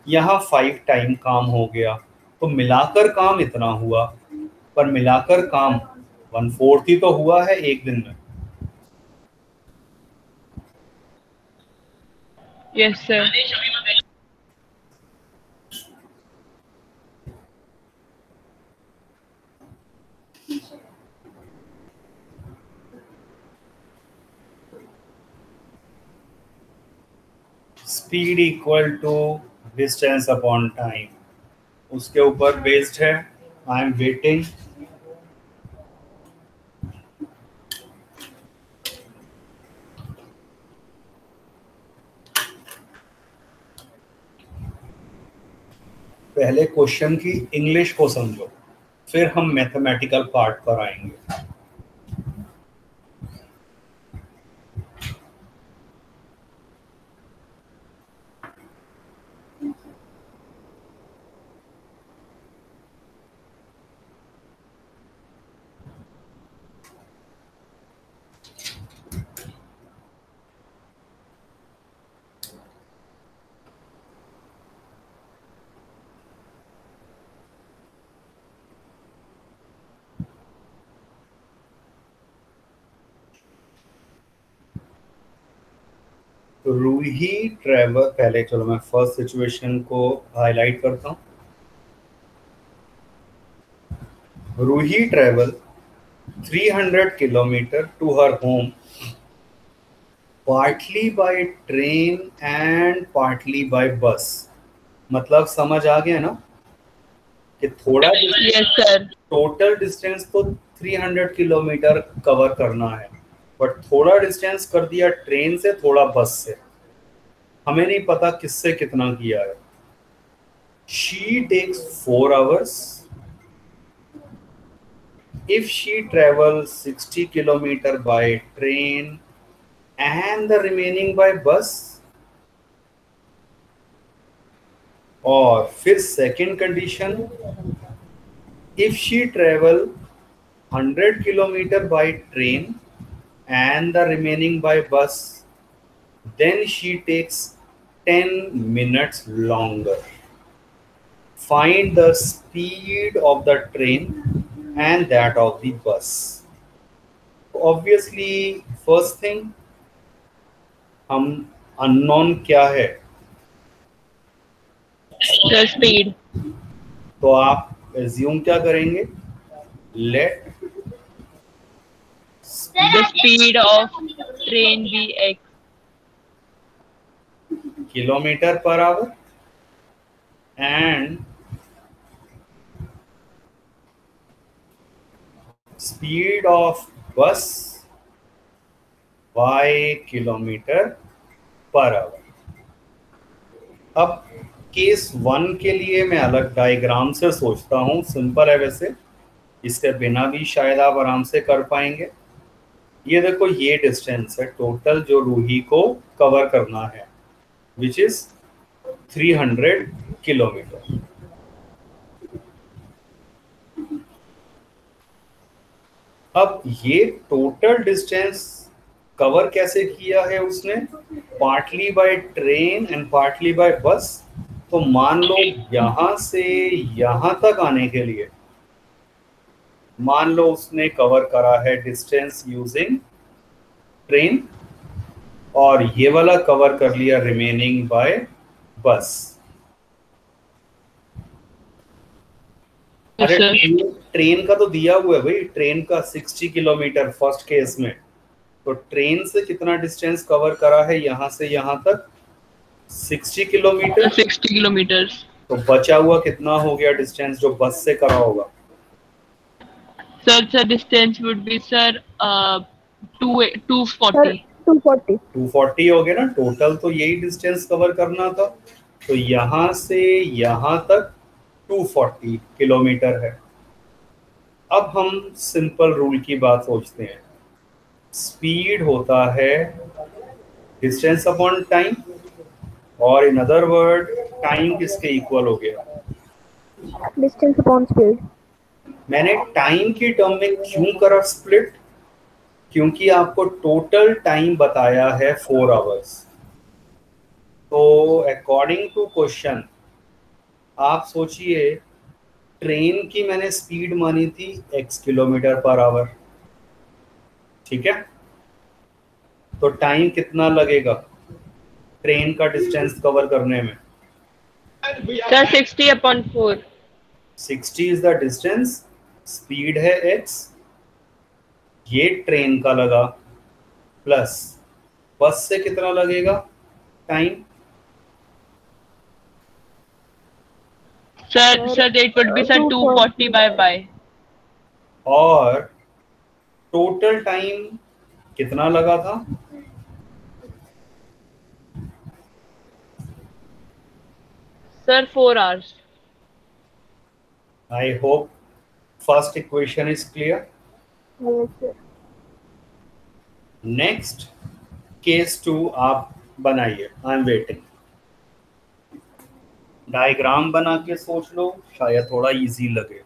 यहाँ 5 टाइम काम हो गया, तो मिलाकर काम इतना हुआ. पर मिलाकर काम 1/4 ही तो हुआ है एक दिन में. Yes sir. Speed equal to distance upon time, उसके ऊपर बेस्ड है. I am waiting. पहले क्वेश्चन की इंग्लिश को समझो, फिर हम मैथमेटिकल पार्ट पर आएंगे। रूही ट्रैवल, पहले चलो मैं फर्स्ट सिचुएशन को हाईलाइट करता हूँ। Ruhi travel 300 kilometer to her home, partly by train and partly by bus। मतलब समझ आ गया ना कि थोड़ा Yes, sir. टोटल डिस्टेंस तो 300 किलोमीटर कवर करना है, बट थोड़ा डिस्टेंस कर दिया ट्रेन से, थोड़ा बस से। हमें नहीं पता किससे कितना किया है। She takes 4 hours if she travels 60 kilometer by train and the remaining by bus। और फिर second condition, if she travel 100 kilometer by train and the remaining by bus, then she takes 10 minutes longer। Find the speed of the train and that of the bus। Obviously first thing, हम unknown क्या है, The speed. तो आप assume क्या करेंगे, let The speed of train be x. kilometer per hour and speed of bus by kilometer per hour। अब case 1 के लिए मैं अलग डायग्राम से सोचता हूँ, सिंपल है वैसे, इसके बिना भी शायद आप आराम से कर पाएंगे। ये देखो, ये डिस्टेंस है टोटल जो रूही को कवर करना है, विच इज 300 किलोमीटर। अब ये टोटल डिस्टेंस कवर कैसे किया है उसने, partly by train and partly bye बस। तो मान लो यहां से यहां तक आने के लिए मान लो उसने कवर करा है डिस्टेंस यूजिंग ट्रेन, और ये वाला कवर कर लिया रिमेनिंग बाय बस। Yes, अरे sir. ट्रेन का तो दिया हुआ है भाई, ट्रेन का 60 किलोमीटर फर्स्ट केस में। तो ट्रेन से कितना डिस्टेंस कवर करा है यहाँ से यहाँ तक, 60 किलोमीटर। 60 kilometers. तो बचा हुआ कितना हो गया डिस्टेंस जो बस से करा होगा, Sir, the distance would be, sir, 240. Sir, 240. 240 हो गया ना टोटल। तो यही डिस्टेंस कवर करना था, तो यहाँ से यहाँ तक 240 किलोमीटर है। अब हम सिंपल रूल की बात सोचते हैं। स्पीड होता है डिस्टेंस अपॉन टाइम, और इन अदर वर्ड टाइम किसके इक्वल हो गया, Distance upon speed. मैंने टाइम की टर्म में क्यों करा स्प्लिट, क्योंकि आपको टोटल टाइम बताया है 4 आवर्स। तो अकॉर्डिंग टू क्वेश्चन आप सोचिए, ट्रेन की मैंने स्पीड मानी थी x किलोमीटर पर आवर, ठीक है। तो टाइम कितना लगेगा ट्रेन का डिस्टेंस कवर करने में, Sir, 60 upon 4. 60 is the distance, speed है x, ये ट्रेन का लगा, प्लस बस से कितना लगेगा time, Sir, it would be sir 240 by y. और टोटल टाइम कितना लगा था? Sir, 4 hours. I hope first equation is clear. Yes, sir. Next case 2 आप बनाइए. आई एम वेटिंग. डायग्राम बना के सोच लो, शायद थोड़ा इजी लगे.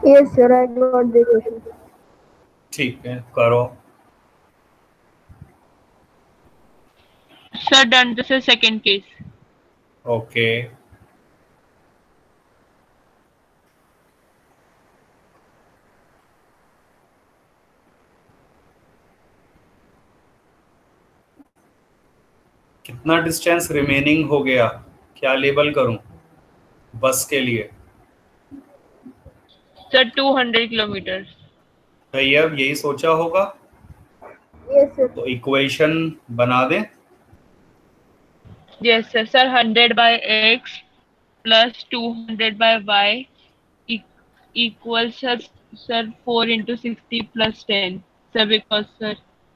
Yes, sir. I got the question. ठीक है, करो. Sir, done. This is second case. Okay. कितना डिस्टेंस रिमेनिंग हो गया? क्या लेबल करूं बस के लिए? Sir, 200 kilometers. भाई अब यही सोचा होगा. Yes, sir. तो इक्वेशन बना दें. Yes, sir. Sir, 100 by x plus 200 by y equals sir 4 into 60 plus 10. Sir, because sir,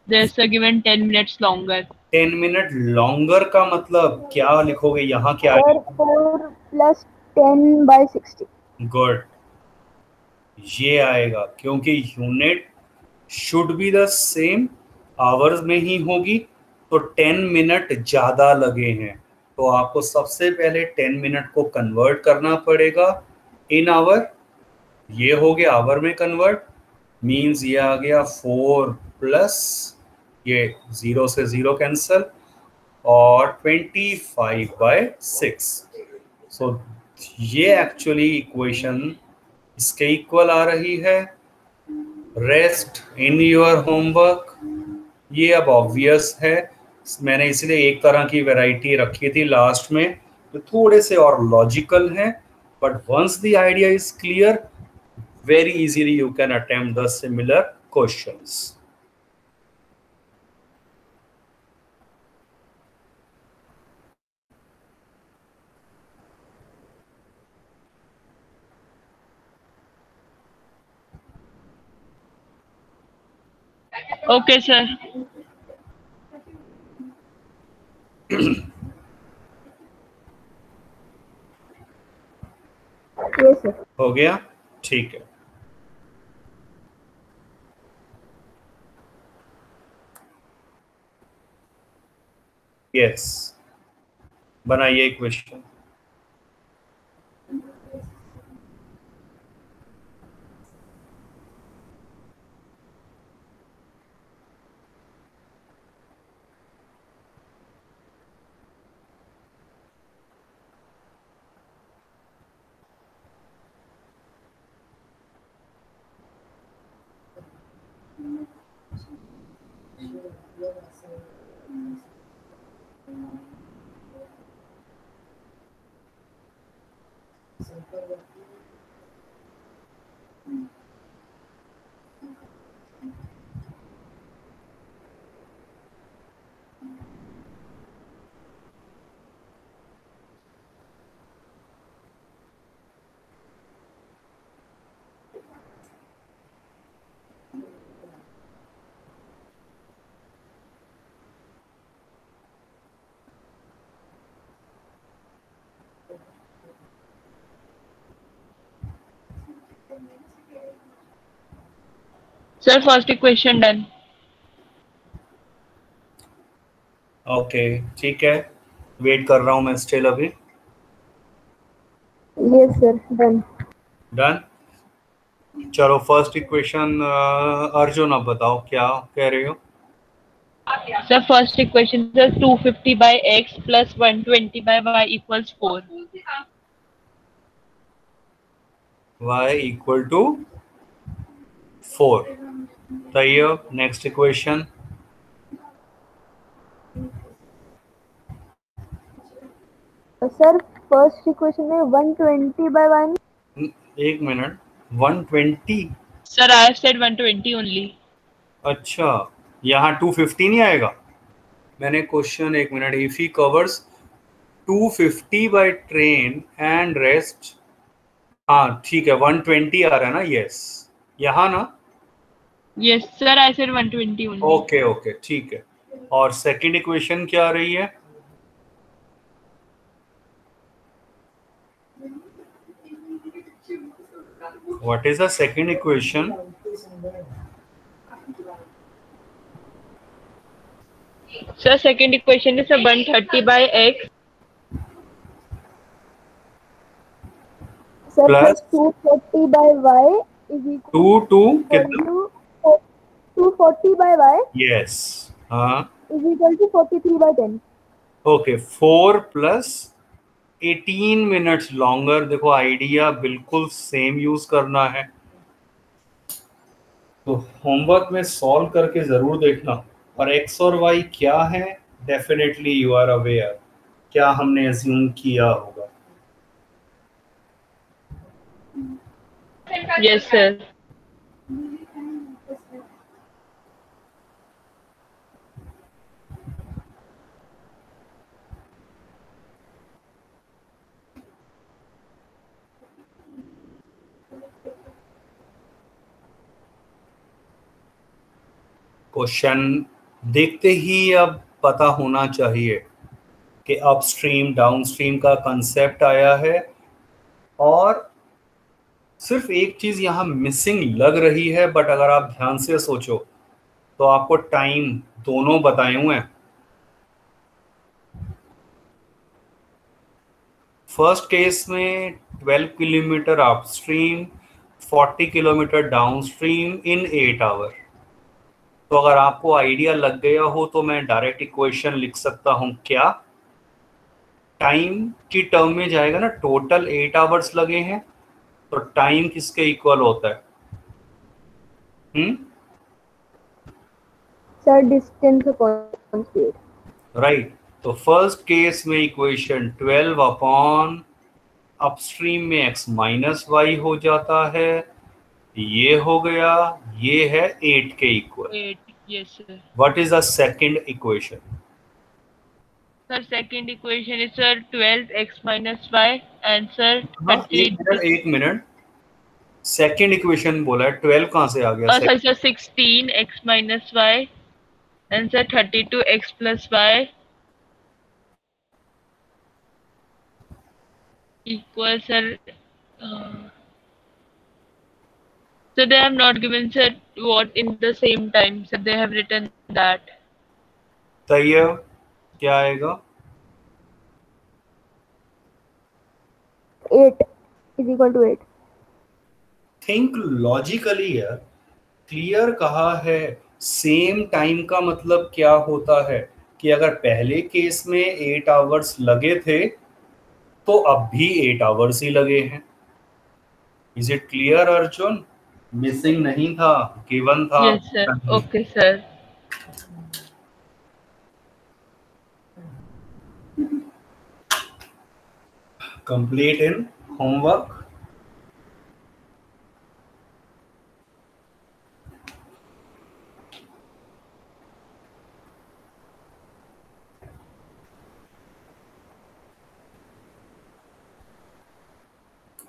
there's a given 10 minutes longer. 10 minute longer का मतलब क्या लिखोगे यहाँ? क्या Sir, 4 plus 10 by 60. गुड. ये आएगा क्योंकि unit should be the same, hours में ही होगी, तो 10 मिनट ज़्यादा लगे हैं. तो आपको सबसे पहले 10 मिनट को कन्वर्ट करना पड़ेगा इन आवर. ये हो गया आवर में कन्वर्ट, मीन्स ये आ गया 4 प्लस ये 0 से 0 कैंसल और 25/6. सो ये एक्चुअली इक्वेशन इसके इक्वल आ रही है. Rest in your homework. ये अब ऑब्वियस है, मैंने इसलिए एक तरह की वैरायटी रखी थी लास्ट में, तो थोड़े से और लॉजिकल हैं, but once the idea is clear, very easily you can attempt the similar questions. Okay, sir. Yes, sir. हो गया? ठीक है. यस, बनाइए equation. Sir, first equation done. Okay ठीक है, वेट कर रहा हूँ मैं स्टिल अभी। Yes sir, done. डन। चलो फर्स्ट इक्वेशन अर्जुन अब बताओ क्या कह रहे हो। Sir, first equation is 250 by x plus 120 by y equals 4. y equal to 4। सही है। Next equation. Sir first equation में 120 बाय 1। एक minute, 120। Sir, I have said 120 only. अच्छा, यहाँ 250 नहीं आएगा। मैंने क्वेश्चन, एक minute, if he covers 250 by train and rest, हाँ ठीक है 120 आ रहा है ना, यस यहाँ ना। Yes, sir, I said 120 only. Okay okay ठीक है। और सेकंड इक्वेशन क्या आ रही है। What is the second equation. Sir, second equation is 130 by x sir plus 240 by y is to to equal कितना, टू 240 बाय y यस हाँ is equal to 43 by 10। Okay 4 plus 18 minutes longer. देखो idea बिल्कुल same use करना है, तो homework में solve करके जरूर देखना। और एक्स और वाई क्या है, डेफिनेटली यू आर अवेयर, क्या हमने एज्यूम किया होगा। Yes, sir. क्वेश्चन देखते ही अब पता होना चाहिए कि अपस्ट्रीम डाउनस्ट्रीम का कंसेप्ट आया है। और सिर्फ एक चीज यहाँ मिसिंग लग रही है, बट अगर आप ध्यान से सोचो तो आपको टाइम दोनों बताए हुए हैं। फर्स्ट केस में 12 kilometre upstream, 40 kilometre downstream in 8 hour. तो अगर आपको आइडिया लग गया हो तो मैं डायरेक्ट इक्वेशन लिख सकता हूं क्या, टाइम की टर्म में जाएगा ना, टोटल 8 आवर्स लगे हैं तो टाइम किसके इक्वल होता है। Sir distance upon speed. Right. तो फर्स्ट केस में इक्वेशन 12 अपॉन अपस्ट्रीम में x माइनस वाई हो जाता है, ये हो गया, ये है 8 के equal. 8. Yes, sir. What is the second equation. Sir, second equation is sir 12 x minus y and sir हाँ 30. एक मिनट, सेकंड इक्वेशन बोला है, 12 कहाँ से आ गया। Sorry, sir, 16 x minus y and sir 32 x plus y equals sir. So they have not given sir what in the same time. So they have written that. सही है, क्या आएगा। 8 is equal to 8। Think logically है, clear कहा है। Same time का मतलब क्या होता है कि अगर पहले केस में 8 आवर्स लगे थे तो अब भी 8 आवर्स ही लगे हैं। Is it clear Arjun. Missing नहीं था, गिवन था। Yes, sir. Okay, sir. Complete in homework.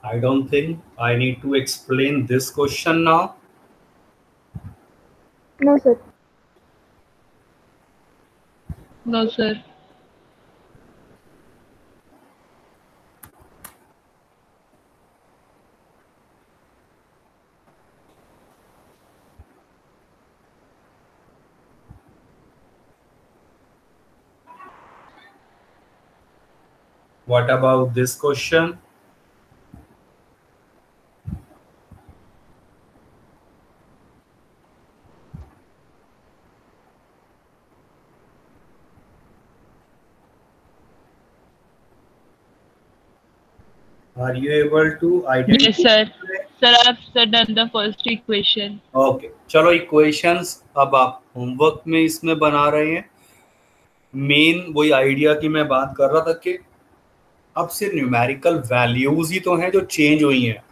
I don't think I need to explain this question now. No sir. No, sir. What about this question? Are you able to identify? Yes, sir. Sir, I've done the first equation. Okay चलो equations अब आप homework में इसमें बना रहे हैं. Main वही idea की मैं बात कर रहा था कि अब सिर्फ न्यूमेरिकल वैल्यूज ही तो हैं जो चेंज हुई हैं.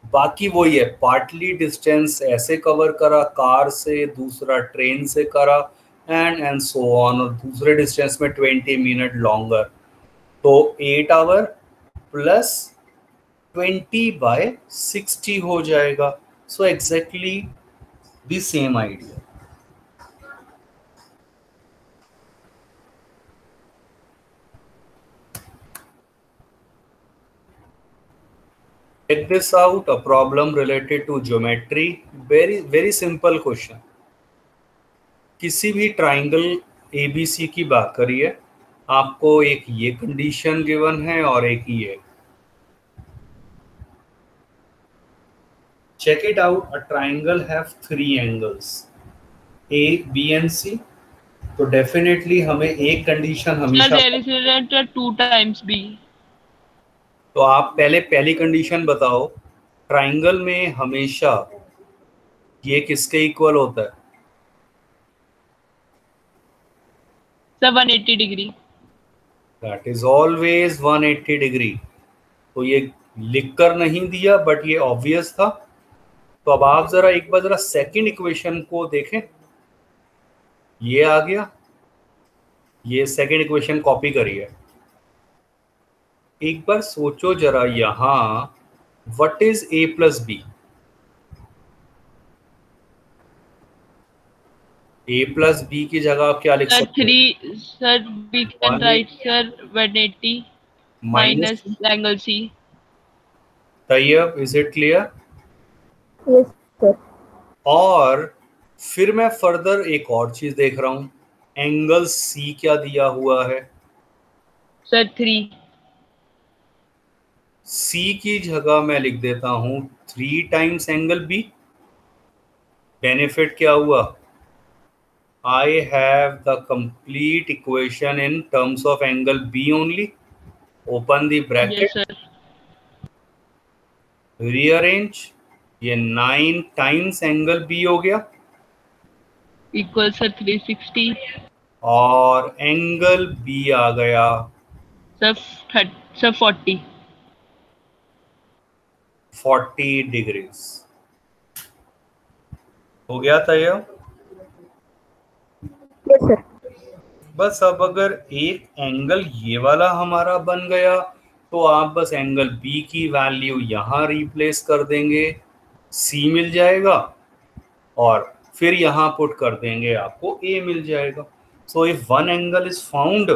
बाकी वही है, पार्टली डिस्टेंस ऐसे कवर करा कार से, दूसरा ट्रेन से करा एंड सो ऑन, और दूसरे डिस्टेंस में 20 मिनट लॉन्गर. तो 8 आवर प्लस 20/60 हो जाएगा. So exactly the same idea. Check this out, a problem related to geometry. Very simple question. किसी भी ट्राइंगल ABC की बात करिए, आपको एक ये कंडीशन गिवन है और एक ये. Check it out, a triangle have 3 angles A, B and C. तो डेफिनेटली हमें एक कंडीशन Sir, हमेशा. there is a 2 times B. तो आप पहले पहली कंडीशन बताओ. ट्राइंगल में हमेशा ये किसके इक्वल होता है? Sir, 180 degree. That is always 180 degree. तो ये लिखकर नहीं दिया बट ये ऑब्वियस था. तो अब आप जरा एक बार जरा सेकंड इक्वेशन को देखें. ये आ गया, ये सेकंड इक्वेशन कॉपी करिए. एक बार सोचो जरा, यहां what is A plus B? A plus B की जगह आप क्या लिख Sir, सकते 3. Sir, we can write, sir, 180 minus angle C. Tayyab, is it clear? Yes, sir. और फिर मैं फर्दर एक और चीज देख रहा हूं. एंगल C क्या दिया हुआ है? Sir, 3. C की जगह मैं लिख देता हूं 3 टाइम्स एंगल B. बेनिफिट क्या हुआ? I have the complete equation in terms of angle B only. Open the bracket. Yes, sir. Rearrange. ये 9 टाइम्स एंगल B हो गया Equals, sir, 360. और एंगल B आ गया Sir, 40. 40 डिग्रीज. हो गया था ये. Yes, sir. बस अब अगर एक एंगल ये वाला हमारा बन गया तो आप बस एंगल B की वैल्यू यहाँ रिप्लेस कर देंगे, C मिल जाएगा और फिर यहाँ पुट कर देंगे, आपको A मिल जाएगा. So if one angle is found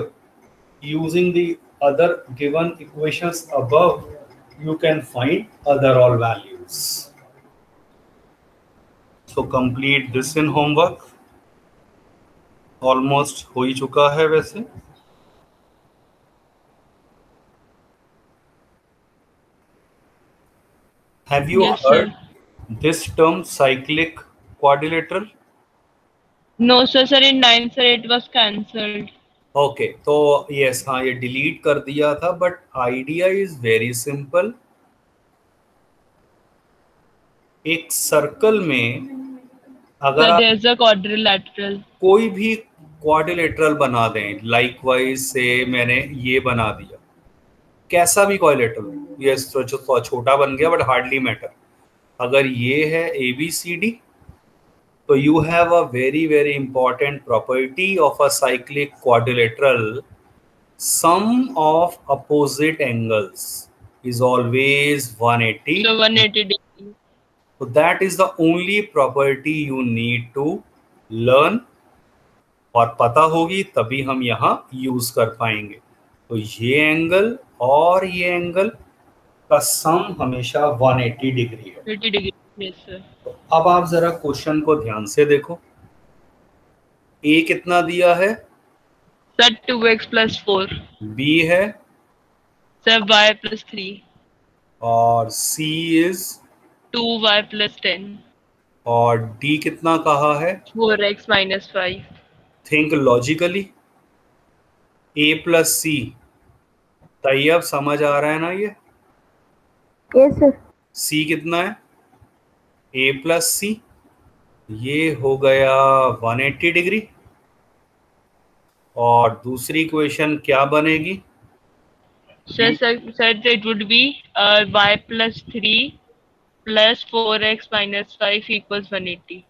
using the other given equations above, you can find other all values. So complete this in homework. Almost हो ही चुका है वैसे. Have you Yes, heard sir. this term cyclic quadrilateral? No, sir, in 9th, sir, it was cancelled. Okay तो yes, हाँ ये delete कर दिया था but idea is very simple. एक सर्कल में अगर Sir, आप there's a quadrilateral. कोई भी क्वाड्रिलेटरल बना दें, लाइकवाइज से मैंने ये बना दिया, कैसा भी क्वाड्रिलेटरल, ये छोटा बन गया बट हार्डली मैटर. अगर ये है ABCD तो you have a very important property of a cyclic quadrilateral. Sum of opposite angles is always 180. So 180 degree. So that is the only property you need to learn. और पता होगी तभी हम यहाँ यूज कर पाएंगे. तो ये एंगल और ये एंगल का सम हमेशा 180 डिग्री है. 80 degree. Yes, sir. तो अब आप जरा क्वेश्चन को ध्यान से देखो. A कितना दिया है? Sir, 2x plus 4. B है Sir, y plus 3. और C इज 2y plus 10. और D कितना कहा है? 4x minus 5. Think logically. A plus C, Tayyab समझ आ रहा है ना ये? Yes sir. C कितना है? A प्लस C, ये हो गया 180 डिग्री। और दूसरी इक्वेशन क्या बनेगी? Sir, it would be y plus 3 plus 4x minus 5 equals 180.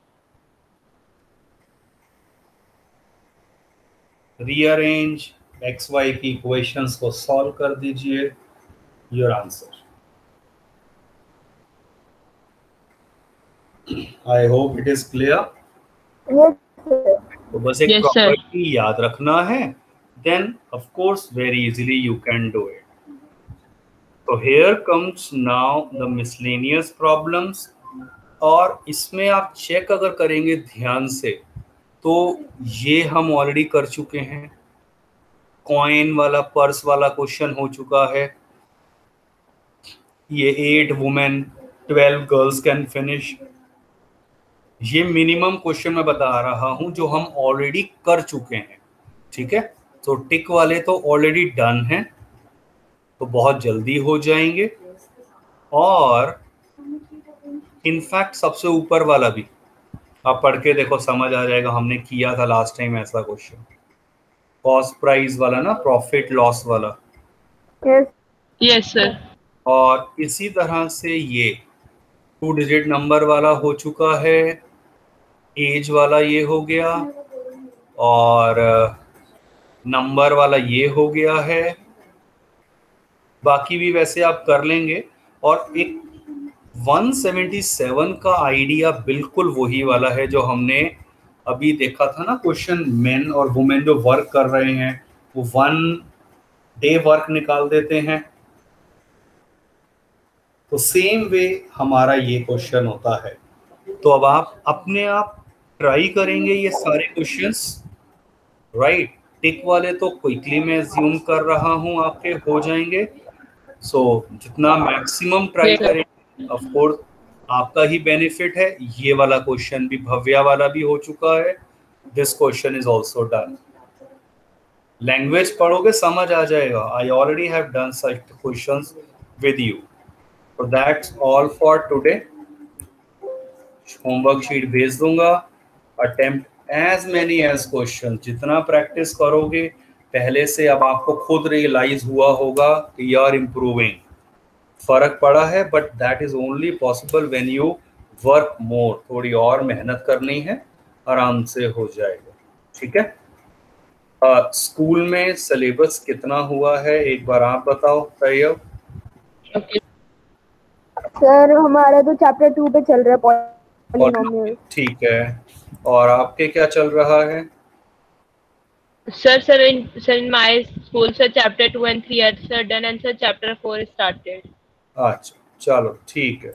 Rearrange x y की इक्वेशंस को सॉल्व कर दीजिए। Your answer. I hope it is clear. Yes sir. तो बस एक Yes, sir. प्रॉपर्टी याद रखना है, then of course very easily you can do it. तो here comes now the miscellaneous problems. और इसमें आप चेक अगर करेंगे ध्यान से तो ये हम ऑलरेडी कर चुके हैं। कॉइन वाला, पर्स वाला क्वेश्चन हो चुका है। ये 8 वुमेन 12 गर्ल्स कैन फिनिश, ये मिनिमम क्वेश्चन मैं बता रहा हूं जो हम ऑलरेडी कर चुके हैं। ठीक है, तो टिक वाले तो ऑलरेडी डन हैं, तो बहुत जल्दी हो जाएंगे। और इनफैक्ट सबसे ऊपर वाला भी आप पढ़ के देखो, समझ आ जाएगा। हमने किया था लास्ट टाइम ऐसा क्वेश्चन, कॉस्ट प्राइस वाला ना, प्रॉफिट लॉस वाला। यस। Yes, sir. और इसी तरह से ये 2 डिजिट नंबर वाला हो चुका है, एज वाला ये हो गया, और नंबर वाला ये हो गया है। बाकी भी वैसे आप कर लेंगे। और एक 177 का आइडिया बिल्कुल वही वाला है जो हमने अभी देखा था ना क्वेश्चन। मेन और वुमेन जो वर्क कर रहे हैं वो 1 डे वर्क निकाल देते हैं, तो सेम वे हमारा ये क्वेश्चन होता है। तो अब आप अपने आप ट्राई करेंगे ये सारे क्वेश्चंस, राइट। टिक वाले तो क्विकली मैं ज्यूम कर रहा हूं आपके हो जाएंगे। सो जितना मैक्सिमम ट्राई Yes, sir. करेंगे, ऑफ कोर्स आपका ही बेनिफिट है। ये वाला क्वेश्चन भी भव्या वाला भी हो चुका है। This question is also done. Language पढ़ोगे समझ आ जाएगा। I already have done such questions with you. So that's all for today. Homework sheet भेज दूंगा। Attempt as many as question, जितना प्रैक्टिस करोगे पहले से, अब आपको खुद रियलाइज हुआ होगा कि यू आर इम्प्रूविंग, फर्क पड़ा है। But that is only possible when you work more. थोड़ी और मेहनत करनी है, आराम से हो जाएगा। ठीक है। स्कूल में सिलेबस कितना हुआ है एक बार आप बताओ तैयब। Okay. सर हमारा तो चैप्टर 2 पे चल रहा है, पॉलिनोमियल। ठीक है, और आपके क्या चल रहा है? Sir, in my school, sir, chapter 2 and 3 are sir done, and sir, chapter 4 is started. अच्छा चलो ठीक है,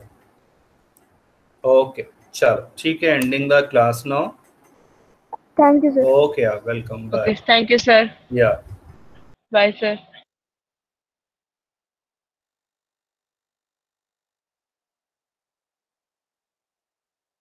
ओके चलो ठीक है। Ending the class now. Thank you sir. Okay, welcome, bye. Okay, thank you, sir. या Bye, sir.